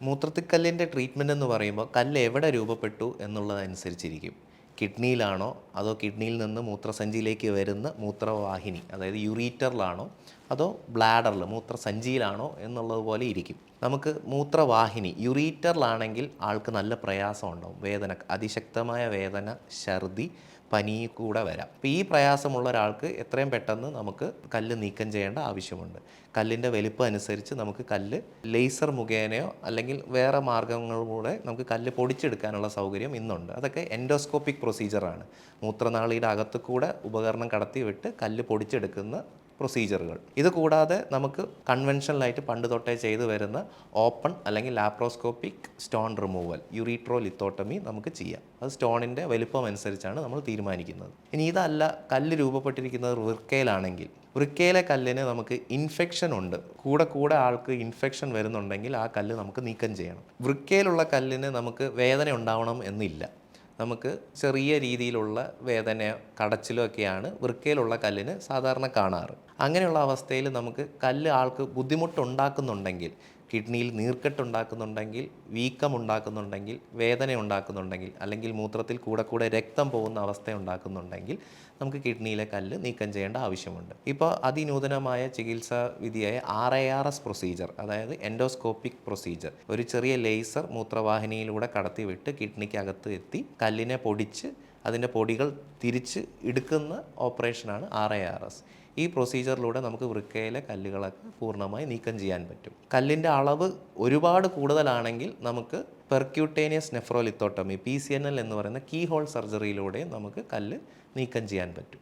മൂത്രത്തിക്കല്ലിൻ്റെ treatment എന്ന് പറയുമ്പോൾ കല്ല് എവിടെ രൂപപ്പെട്ടു എന്നുള്ളതനുസരിച്ചിരിക്കും. കിഡ്നിയിലാണോ അതോ കിഡ്നിയിൽ നിന്ന് മൂത്രസഞ്ചിയിലേക്ക് വരുന്ന മൂത്രവാഹിനി അതായത് യുറീറ്ററിലാണോ അതോ ബ്ലാഡറിൽ മൂത്രസഞ്ചിയിലാണോ എന്നുള്ളതുപോലെ ഇരിക്കും. നമുക്ക് മൂത്രവാഹിനി യുറീറ്ററിലാണെങ്കിൽ ആൾക്ക് നല്ല പ്രയാസം ഉണ്ടാവും, വേദന, അതിശക്തമായ വേദന, ഛർദി, പനി കൂടെ വരാം. അപ്പോൾ ഈ പ്രയാസമുള്ള ഒരാൾക്ക് എത്രയും പെട്ടെന്ന് നമുക്ക് കല്ല് നീക്കം ചെയ്യേണ്ട ആവശ്യമുണ്ട്. കല്ലിൻ്റെ വലിപ്പം അനുസരിച്ച് നമുക്ക് കല്ല് ലേസർ മുഖേനയോ അല്ലെങ്കിൽ വേറെ മാർഗ്ഗങ്ങളിലൂടെ നമുക്ക് കല്ല് പൊടിച്ചെടുക്കാനുള്ള സൗകര്യം ഇന്നുണ്ട്. അതൊക്കെ എൻഡോസ്കോപ്പിക് പ്രൊസീജിയറാണ്. മൂത്രനാളിയുടെ അകത്തു കൂടെ ഉപകരണം കടത്തി വിട്ട് കല്ല് പൊടിച്ചെടുക്കുന്ന പ്രൊസീജിയറുകൾ. ഇത് കൂടാതെ നമുക്ക് കൺവെൻഷനലായിട്ട് പണ്ട് തൊട്ടേ ചെയ്തു വരുന്ന ഓപ്പൺ അല്ലെങ്കിൽ ലാപ്രോസ്കോപ്പിക് സ്റ്റോൺ റിമൂവൽ, യുറീട്രോ ലിത്തോട്ടമി നമുക്ക് ചെയ്യാം. അത് സ്റ്റോണിൻ്റെ വലിപ്പം അനുസരിച്ചാണ് നമ്മൾ തീരുമാനിക്കുന്നത്. ഇനി ഇതല്ല, കല്ല് രൂപപ്പെട്ടിരിക്കുന്നത് വൃക്കയിലാണെങ്കിൽ വൃക്കയിലെ കല്ലിന് നമുക്ക് ഇൻഫെക്ഷൻ ഉണ്ട്, കൂടെ ആൾക്ക് ഇൻഫെക്ഷൻ വരുന്നുണ്ടെങ്കിൽ ആ കല്ല് നമുക്ക് നീക്കം ചെയ്യണം. വൃക്കയിലുള്ള കല്ലിന് നമുക്ക് വേദന ഉണ്ടാവണം എന്നില്ല. നമുക്ക് ചെറിയ രീതിയിലുള്ള വേദനയോ കടച്ചിലോ ഒക്കെയാണ് വൃക്കയിലുള്ള കല്ലിന് സാധാരണ കാണാറ്. അങ്ങനെയുള്ള അവസ്ഥയിൽ നമുക്ക് കല്ല് ആൾക്ക് ബുദ്ധിമുട്ടുണ്ടാക്കുന്നുണ്ടെങ്കിൽ, കിഡ്നിയിൽ നീർക്കെട്ടുണ്ടാക്കുന്നുണ്ടെങ്കിൽ, വീക്കം ഉണ്ടാക്കുന്നുണ്ടെങ്കിൽ, വേദന ഉണ്ടാക്കുന്നുണ്ടെങ്കിൽ, അല്ലെങ്കിൽ മൂത്രത്തിൽ കൂടെ രക്തം പോകുന്ന അവസ്ഥ ഉണ്ടാക്കുന്നുണ്ടെങ്കിൽ നമുക്ക് കിഡ്നിയിലെ കല്ല് നീക്കം ചെയ്യേണ്ട ആവശ്യമുണ്ട്. ഇപ്പോൾ അതിനൂതനമായ ചികിത്സാ വിധിയായ RARS പ്രൊസീജിയർ, അതായത് എൻഡോസ്കോപ്പിക് പ്രൊസീജിയർ, ഒരു ചെറിയ ലേസർ മൂത്രവാഹിനിയിലൂടെ കടത്തിവിട്ട് കിഡ്നിക്കകത്ത് എത്തി കല്ലിനെ പൊടിച്ച് അതിൻ്റെ പൊടികൾ തിരിച്ച് എടുക്കുന്ന ഓപ്പറേഷനാണ് RARS. ഈ പ്രൊസീജിയറിലൂടെ നമുക്ക് വൃക്കയിലെ കല്ലുകളൊക്കെ പൂർണ്ണമായി നീക്കം ചെയ്യാൻ പറ്റും. കല്ലിൻ്റെ അളവ് ഒരുപാട് കൂടുതലാണെങ്കിൽ നമുക്ക് പെർക്യൂട്ടേനിയസ് നെഫ്രോലിത്തോട്ടമി, PCNL എന്ന് പറയുന്ന കീ ഹോൾ സർജറിയിലൂടെ നമുക്ക് കല്ല് നീക്കം ചെയ്യാൻ പറ്റും.